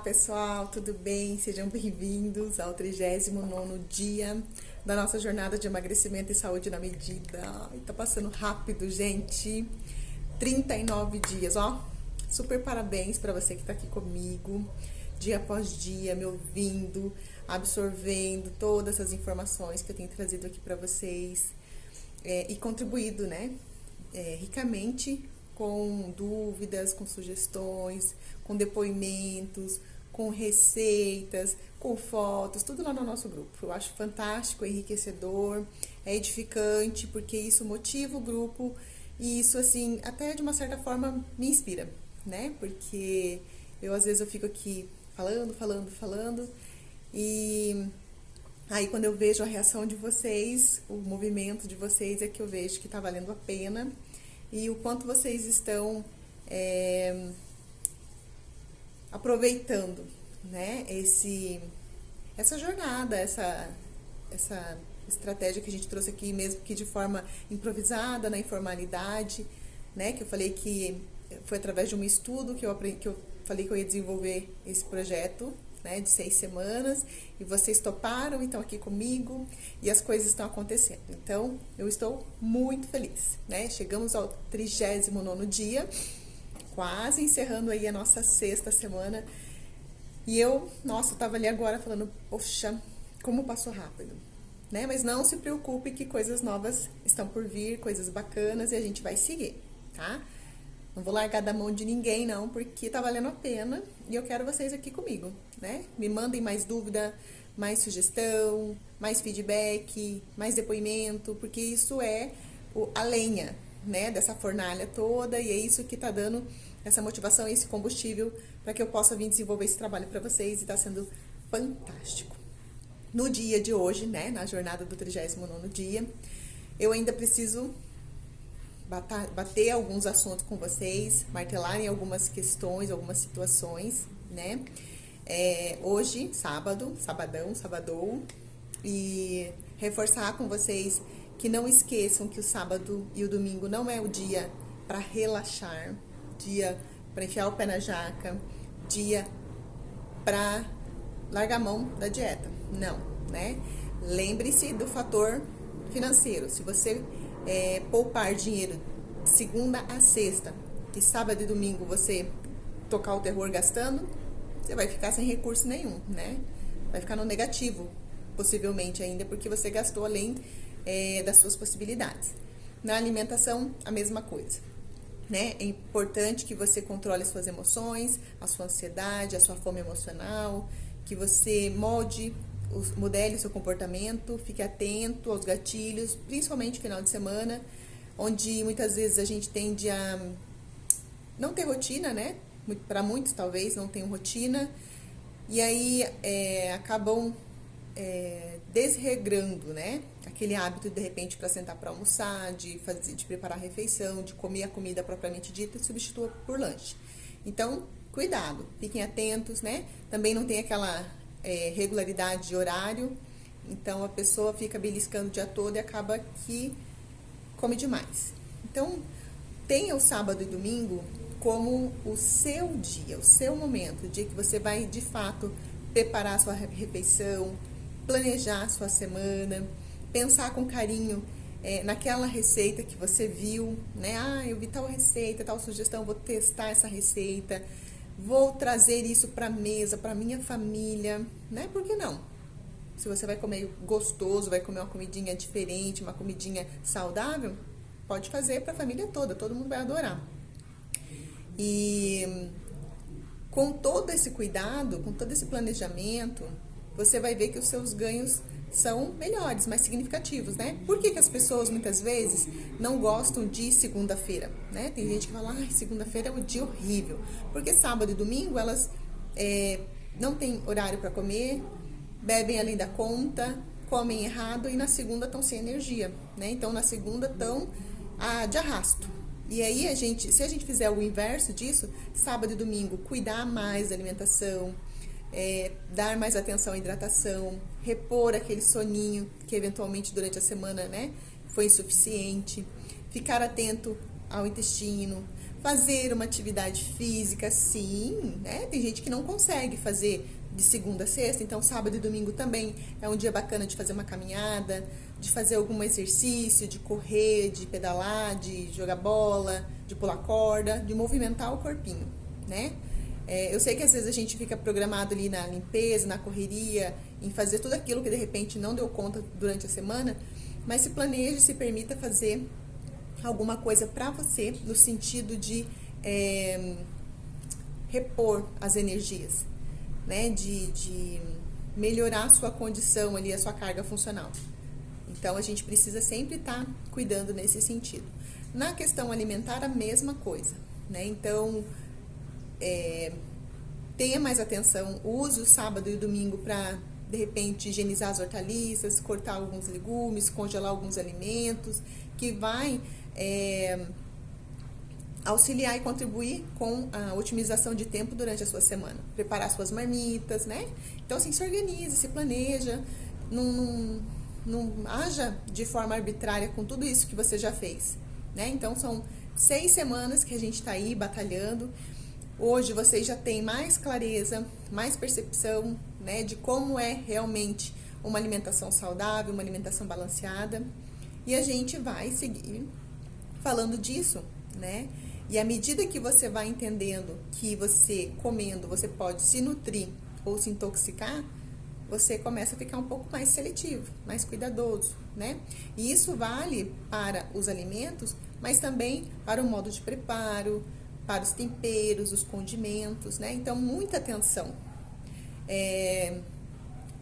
pessoal, tudo bem? Sejam bem-vindos ao 39º dia da nossa jornada de emagrecimento e saúde na medida. Ai, tá passando rápido, gente. 39 dias, ó. Super parabéns para você que tá aqui comigo, dia após dia, me ouvindo, absorvendo todas essas informações que eu tenho trazido aqui para vocês e contribuído, né, ricamente com dúvidas, com sugestões, com depoimentos, com receitas, com fotos, tudo lá no nosso grupo. Eu acho fantástico, é enriquecedor, é edificante, porque isso motiva o grupo e isso, assim, até de uma certa forma me inspira, né? Porque às vezes eu fico aqui falando e aí quando eu vejo a reação de vocês, o movimento de vocês, é que eu vejo que tá valendo a pena e o quanto vocês estão aproveitando, né, essa jornada, essa estratégia que a gente trouxe aqui, mesmo que de forma improvisada, na informalidade, né, que eu falei que foi através de um estudo que eu falei que eu ia desenvolver esse projeto, né, de 6 semanas, e vocês toparam, então aqui comigo, e as coisas estão acontecendo. Então, eu estou muito feliz, né? Chegamos ao 39º dia, quase encerrando aí a nossa 6ª semana, e eu tava ali agora falando, poxa, como passou rápido, né? Mas não se preocupe que coisas novas estão por vir, coisas bacanas, e a gente vai seguir, tá? Não vou largar da mão de ninguém, não, porque tá valendo a pena e eu quero vocês aqui comigo, né? Me mandem mais dúvida, mais sugestão, mais feedback, mais depoimento, porque isso é a lenha, né, dessa fornalha toda e é isso que tá dando essa motivação e esse combustível para que eu possa vir desenvolver esse trabalho para vocês e tá sendo fantástico. No dia de hoje, né, na jornada do 39º dia, eu ainda preciso bater alguns assuntos com vocês, martelar em algumas questões, algumas situações, né? Hoje, sabadão, e reforçar com vocês que não esqueçam que o sábado e o domingo não é o dia para relaxar, dia para enfiar o pé na jaca, dia para largar a mão da dieta, não, né? Lembre-se do fator financeiro. Se você poupar dinheiro de segunda a sexta e sábado e domingo você tocar o terror gastando, você vai ficar sem recurso nenhum, né? Vai ficar no negativo, possivelmente ainda, porque você gastou além das suas possibilidades. Na alimentação, a mesma coisa, né? É importante que você controle as suas emoções, a sua ansiedade, a sua fome emocional, que você modele o seu comportamento, fique atento aos gatilhos, principalmente no final de semana, onde muitas vezes a gente tende a não ter rotina, né? Para muitos, talvez, não tenham rotina, e aí acabam desregrando, né? Aquele hábito, de repente, para sentar para almoçar, de preparar a refeição, de comer a comida propriamente dita e substitua por lanche. Então, cuidado, fiquem atentos, né? Também não tem aquela regularidade de horário, então a pessoa fica beliscando o dia todo e acaba que come demais. Então, tenha o sábado e domingo como o seu dia, o seu momento, o dia que você vai, de fato, preparar a sua refeição, planejar a sua semana, pensar com carinho naquela receita que você viu, né? Ah, eu vi tal receita, tal sugestão, vou testar essa receita, vou trazer isso para a mesa, para minha família, né? Por que não? Se você vai comer gostoso, vai comer uma comidinha diferente, uma comidinha saudável, pode fazer para a família toda, todo mundo vai adorar. E com todo esse cuidado, com todo esse planejamento, você vai ver que os seus ganhos são melhores, mais significativos, né? Por que as pessoas, muitas vezes, não gostam de segunda-feira, né? Tem gente que fala, segunda-feira é um dia horrível. Porque sábado e domingo, elas não têm horário para comer, bebem além da conta, comem errado e na segunda estão sem energia, né? Então, na segunda estão de arrasto. E aí, se a gente fizer o inverso disso, sábado e domingo, cuidar mais da alimentação, dar mais atenção à hidratação, repor aquele soninho que eventualmente durante a semana, né, foi insuficiente, ficar atento ao intestino, Fazer uma atividade física, sim, né? Tem gente que não consegue fazer de segunda a sexta, então sábado e domingo também é um dia bacana de fazer uma caminhada, de fazer algum exercício, de correr, de pedalar, de jogar bola, de pular corda, de movimentar o corpinho, né? Eu sei que às vezes a gente fica programado ali na limpeza, na correria, em fazer tudo aquilo que de repente não deu conta durante a semana, mas se planeje, se permita fazer alguma coisa para você no sentido de repor as energias, né? De melhorar a sua condição ali, a sua carga funcional. Então a gente precisa sempre estar cuidando nesse sentido. Na questão alimentar, a mesma coisa, né? Então tenha mais atenção, use o sábado e o domingo para, de repente, higienizar as hortaliças, cortar alguns legumes, congelar alguns alimentos, que vai auxiliar e contribuir com a otimização de tempo durante a sua semana. Preparar suas marmitas, né? Então, assim, se organize, se planeja, não haja de forma arbitrária com tudo isso que você já fez, né? Então, são 6 semanas que a gente está aí batalhando. Hoje vocês já têm mais clareza, mais percepção, né, de como é realmente uma alimentação saudável, uma alimentação balanceada. E a gente vai seguir falando disso, né? E à medida que você vai entendendo que você, comendo, você pode se nutrir ou se intoxicar, você começa a ficar um pouco mais seletivo, mais cuidadoso, né? E isso vale para os alimentos, mas também para o modo de preparo, para os temperos, os condimentos, né? Então, muita atenção.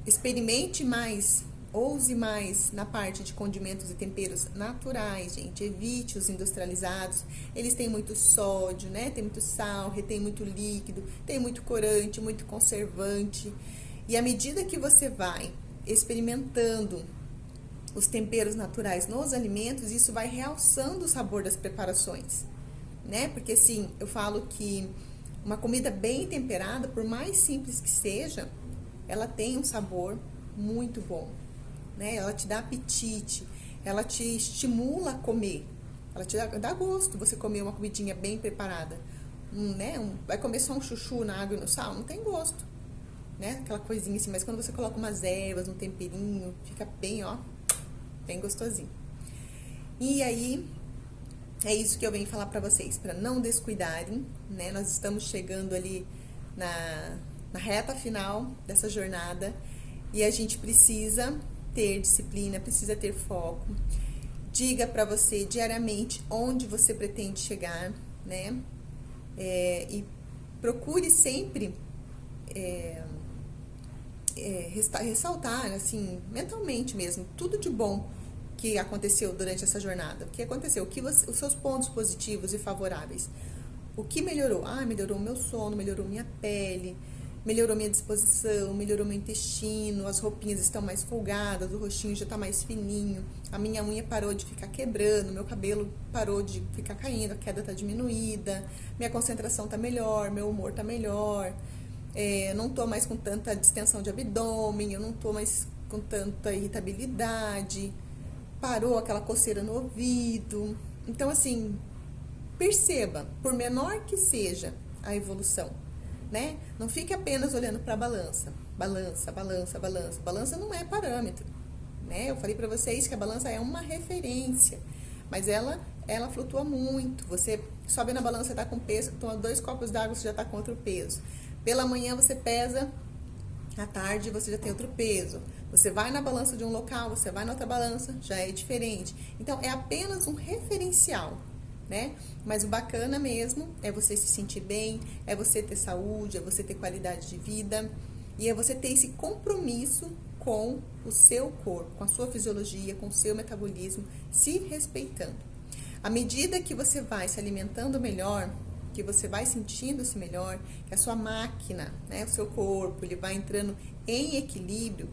Experimente mais, ouse mais na parte de condimentos e temperos naturais, gente. Evite os industrializados. Eles têm muito sódio, né? Tem muito sal, retém muito líquido, tem muito corante, muito conservante. E à medida que você vai experimentando os temperos naturais nos alimentos, isso vai realçando o sabor das preparações, né? Porque assim, eu falo que uma comida bem temperada, por mais simples que seja, ela tem um sabor muito bom, né? Ela te dá apetite, ela te estimula a comer, ela te dá gosto você comer uma comidinha bem preparada, né? Vai comer só um chuchu na água e no sal, não tem gosto, né? Aquela coisinha assim, mas quando você coloca umas ervas, um temperinho, fica bem, ó, bem gostosinho. E aí, é isso que eu venho falar pra vocês, para não descuidarem, né? Nós estamos chegando ali na reta final dessa jornada e a gente precisa ter disciplina, precisa ter foco. Diga pra você diariamente onde você pretende chegar, né? E procure sempre ressaltar, assim, mentalmente mesmo, tudo de bom que aconteceu durante essa jornada. O que aconteceu? Os seus pontos positivos e favoráveis. O que melhorou? Melhorou o meu sono, melhorou minha pele, melhorou minha disposição, melhorou meu intestino, as roupinhas estão mais folgadas, o rostinho já está mais fininho, a minha unha parou de ficar quebrando, meu cabelo parou de ficar caindo, a queda está diminuída, minha concentração está melhor, meu humor está melhor, não estou mais com tanta distensão de abdômen, eu não estou mais com tanta irritabilidade, parou aquela coceira no ouvido. Então, assim, perceba, por menor que seja a evolução, né? Não fique apenas olhando para a balança. Balança, balança, balança. Balança não é parâmetro, né? Eu falei para vocês que a balança é uma referência, mas ela flutua muito. Você sobe na balança, tá com peso, toma 2 copos d'água, você já tá com outro peso. Pela manhã você pesa, à tarde você já tem outro peso. Você vai na balança de um local, você vai na outra balança, já é diferente. Então, é apenas um referencial, né? Mas o bacana mesmo é você se sentir bem, é você ter saúde, é você ter qualidade de vida e é você ter esse compromisso com o seu corpo, com a sua fisiologia, com o seu metabolismo, se respeitando. À medida que você vai se alimentando melhor, que você vai sentindo-se melhor, que a sua máquina, né, o seu corpo, ele vai entrando em equilíbrio,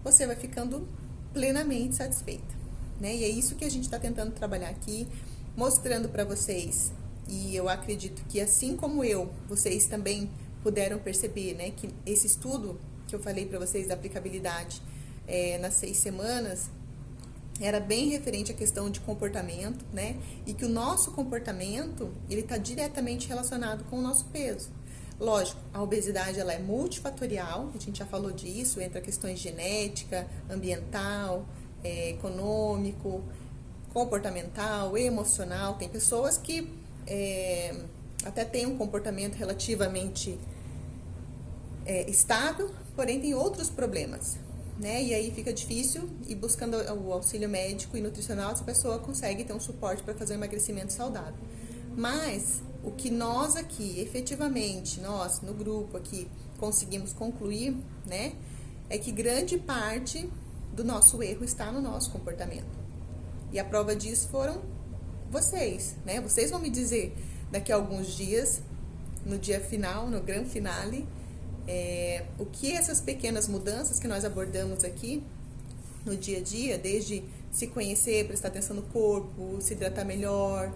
você vai ficando plenamente satisfeita, né? E é isso que a gente está tentando trabalhar aqui, mostrando para vocês. E eu acredito que assim como eu, vocês também puderam perceber, né, que esse estudo que eu falei para vocês da aplicabilidade nas 6 semanas, era bem referente à questão de comportamento, né? E que o nosso comportamento, ele está diretamente relacionado com o nosso peso. Lógico, a obesidade ela é multifatorial, a gente já falou disso, entra questões genética, ambiental, econômico, comportamental, emocional. Tem pessoas que até têm um comportamento relativamente estável, porém tem outros problemas, né? E aí fica difícil, e buscando o auxílio médico e nutricional, essa pessoa consegue ter um suporte para fazer um emagrecimento saudável. Mas o que nós aqui, efetivamente, nós no grupo aqui, conseguimos concluir, né, é que grande parte do nosso erro está no nosso comportamento. E a prova disso foram vocês, né? Vocês vão me dizer daqui a alguns dias, no dia final, no grande finale, o que essas pequenas mudanças que nós abordamos aqui no dia a dia, desde se conhecer, prestar atenção no corpo, se hidratar melhor,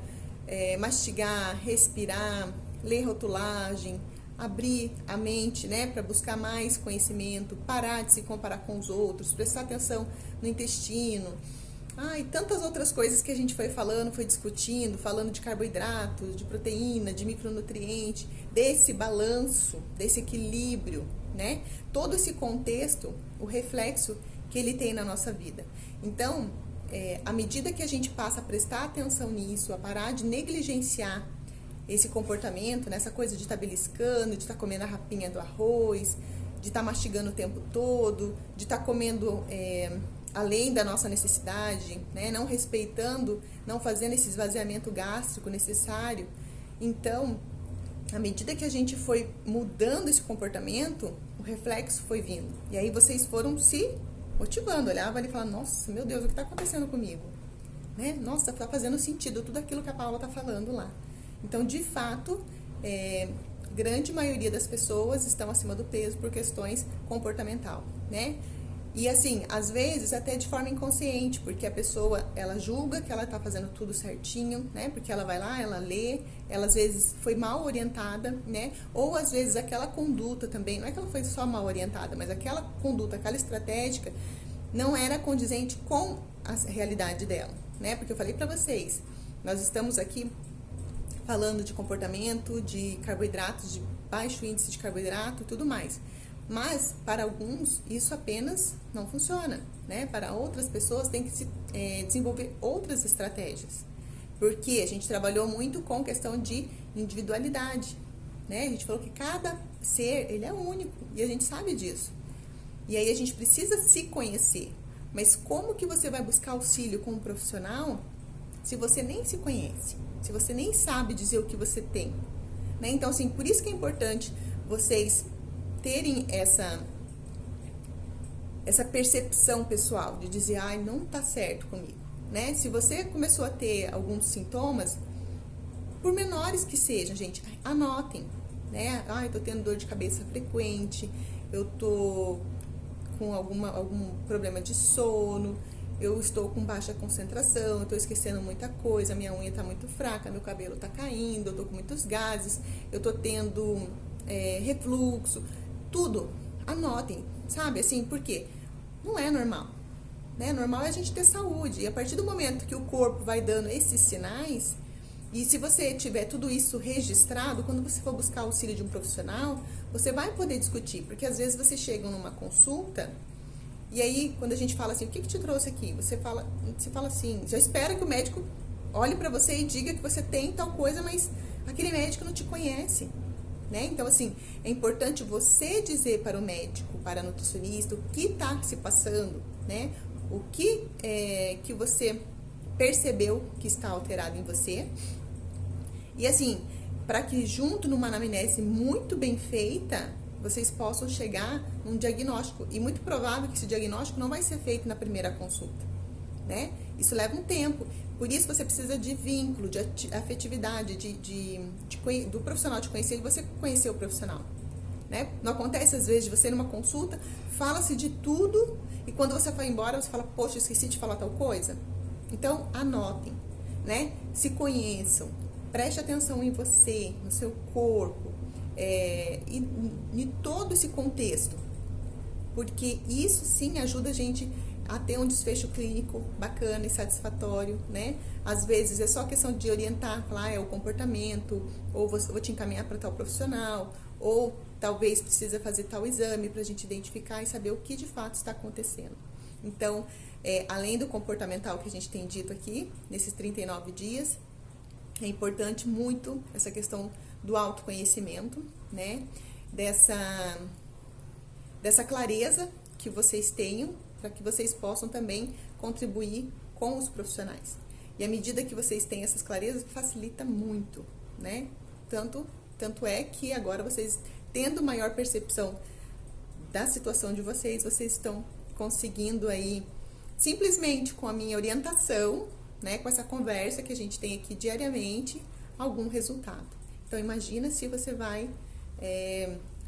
mastigar, respirar, ler rotulagem, abrir a mente, né, para buscar mais conhecimento, parar de se comparar com os outros, prestar atenção no intestino, e tantas outras coisas que a gente foi falando, foi discutindo, falando de carboidratos, de proteína, de micronutriente, desse balanço, desse equilíbrio, né? Todo esse contexto, o reflexo que ele tem na nossa vida. Então, à medida que a gente passa a prestar atenção nisso, a parar de negligenciar esse comportamento, nessa coisa de estar beliscando, de estar comendo a rapinha do arroz, de estar mastigando o tempo todo, de estar comendo além da nossa necessidade, né? Não respeitando, não fazendo esse esvaziamento gástrico necessário. Então, à medida que a gente foi mudando esse comportamento, o reflexo foi vindo. E aí vocês foram se motivando, olhavam ali e falavam, nossa, meu Deus, o que está acontecendo comigo? Né? Nossa, está fazendo sentido tudo aquilo que a Paula está falando lá. Então, de fato, grande maioria das pessoas estão acima do peso por questões comportamental, né? E assim, às vezes até de forma inconsciente, porque a pessoa, ela julga que ela está fazendo tudo certinho, né? Porque ela vai lá, ela lê, ela às vezes foi mal orientada, né? Ou às vezes aquela conduta também, não é que ela foi só mal orientada, mas aquela conduta, aquela estratégia não era condizente com a realidade dela, né? Porque eu falei para vocês, nós estamos aqui falando de comportamento, de carboidratos, de baixo índice de carboidrato e tudo mais. Mas, para alguns, isso apenas não funciona, né? Para outras pessoas, tem que se desenvolver outras estratégias. Porque a gente trabalhou muito com questão de individualidade, né? A gente falou que cada ser, ele é único, e a gente sabe disso. E aí a gente precisa se conhecer. Mas como que você vai buscar auxílio com um profissional se você nem se conhece? Se você nem sabe dizer o que você tem, né? Então, assim, por isso que é importante vocês terem essa percepção pessoal de dizer, não tá certo comigo, né? Se você começou a ter alguns sintomas, por menores que sejam, gente, anotem, né? Eu tô tendo dor de cabeça frequente, eu tô com algum problema de sono, eu estou com baixa concentração, eu tô esquecendo muita coisa, minha unha tá muito fraca, meu cabelo tá caindo, eu tô com muitos gases, eu tô tendo refluxo. Tudo, anotem, sabe, assim, por quê? Não é normal, né? Normal é a gente ter saúde, e a partir do momento que o corpo vai dando esses sinais, e se você tiver tudo isso registrado, quando você for buscar o auxílio de um profissional, você vai poder discutir, porque às vezes você chega numa consulta, e aí, quando a gente fala assim, o que te trouxe aqui? Você fala assim, já espera que o médico olhe pra você e diga que você tem tal coisa, mas aquele médico não te conhece, né? Então, assim, é importante você dizer para o médico, para a nutricionista, o que está se passando, né? O que que você percebeu que está alterado em você. E, assim, para que junto numa anamnese muito bem feita, vocês possam chegar num diagnóstico. E muito provável que esse diagnóstico não vai ser feito na primeira consulta, né? Isso leva um tempo. Por isso você precisa de vínculo, de afetividade, do profissional te conhecer e você conhecer o profissional, né? Não acontece às vezes de você numa consulta, fala-se de tudo e quando você vai embora você fala, poxa, esqueci de falar tal coisa. Então, anotem, né? Se conheçam, preste atenção em você, no seu corpo, e em todo esse contexto. Porque isso sim ajuda a gente a ter um desfecho clínico bacana e satisfatório, né? Às vezes é só questão de orientar, falar, é o comportamento, ou vou te encaminhar para tal profissional, ou talvez precisa fazer tal exame para a gente identificar e saber o que de fato está acontecendo. Então, além do comportamental que a gente tem dito aqui, nesses 39 dias, é importante muito essa questão do autoconhecimento, né? Dessa clareza que vocês tenham, para que vocês possam também contribuir com os profissionais. E à medida que vocês têm essas clarezas, facilita muito, né? Tanto é que agora vocês, tendo maior percepção da situação de vocês estão conseguindo aí, simplesmente com a minha orientação, né, com essa conversa que a gente tem aqui diariamente, algum resultado. Então, imagina se você vai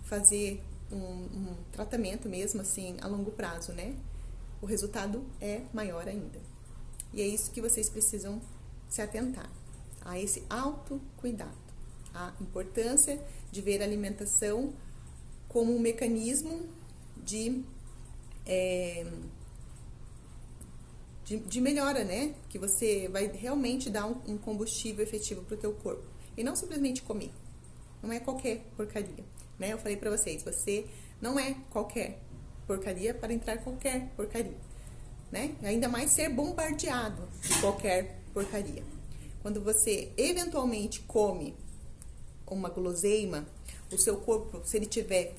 fazer um tratamento mesmo, assim, a longo prazo, né? O resultado é maior ainda. E é isso que vocês precisam se atentar, a esse autocuidado, a importância de ver a alimentação como um mecanismo de melhora, né? Que você vai realmente dar um combustível efetivo para o teu corpo. E não simplesmente comer. Não é qualquer porcaria, né? Eu falei para vocês, você não é qualquer porcaria para entrar qualquer porcaria, né? Ainda mais ser bombardeado de qualquer porcaria. Quando você eventualmente come uma guloseima, o seu corpo, se ele tiver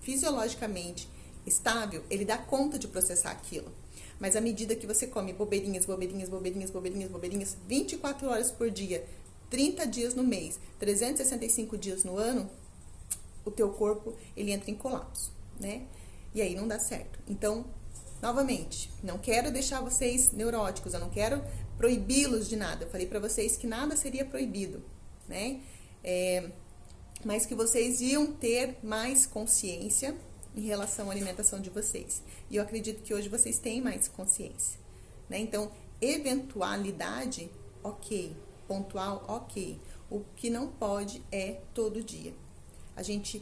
fisiologicamente estável, ele dá conta de processar aquilo. Mas à medida que você come bobeirinhas, 24 horas por dia, 30 dias no mês, 365 dias no ano, o teu corpo, ele entra em colapso, né? E aí não dá certo. Então, novamente, não quero deixar vocês neuróticos, eu não quero proibi-los de nada. Eu falei pra vocês que nada seria proibido, né? Mas que vocês iam ter mais consciência em relação à alimentação de vocês. E eu acredito que hoje vocês têm mais consciência, né? Então, eventualidade, ok. Pontual, ok. O que não pode é todo dia. A gente,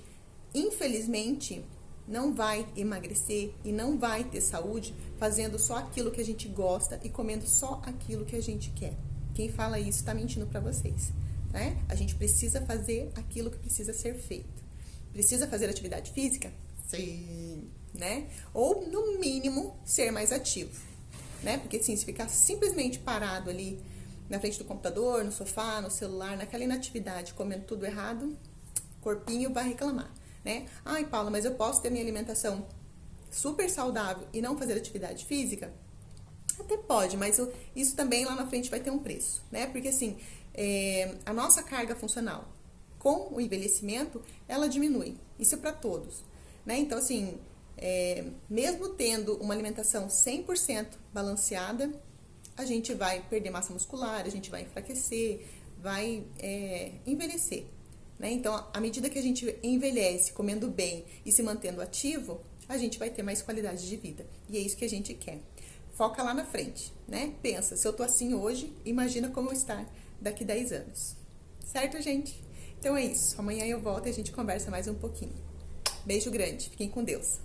infelizmente, não vai emagrecer e não vai ter saúde fazendo só aquilo que a gente gosta e comendo só aquilo que a gente quer. Quem fala isso está mentindo para vocês, né? A gente precisa fazer aquilo que precisa ser feito. Precisa fazer atividade física? Sim, né? Ou, no mínimo, ser mais ativo, né? Porque, assim, se ficar simplesmente parado ali na frente do computador, no sofá, no celular, naquela inatividade, comendo tudo errado, o corpinho vai reclamar, né? Ai, Paula, mas eu posso ter minha alimentação super saudável e não fazer atividade física? Até pode, mas isso também lá na frente vai ter um preço, né? Porque, assim, a nossa carga funcional com o envelhecimento, ela diminui. Isso é para todos, né? Então, assim, mesmo tendo uma alimentação 100% balanceada, a gente vai perder massa muscular, a gente vai enfraquecer, vai envelhecer, né? Então, à medida que a gente envelhece comendo bem e se mantendo ativo, a gente vai ter mais qualidade de vida. E é isso que a gente quer. Foca lá na frente, né? Pensa, se eu tô assim hoje, imagina como eu estar daqui 10 anos. Certo, gente? Então é isso. Amanhã eu volto e a gente conversa mais um pouquinho. Beijo grande. Fiquem com Deus.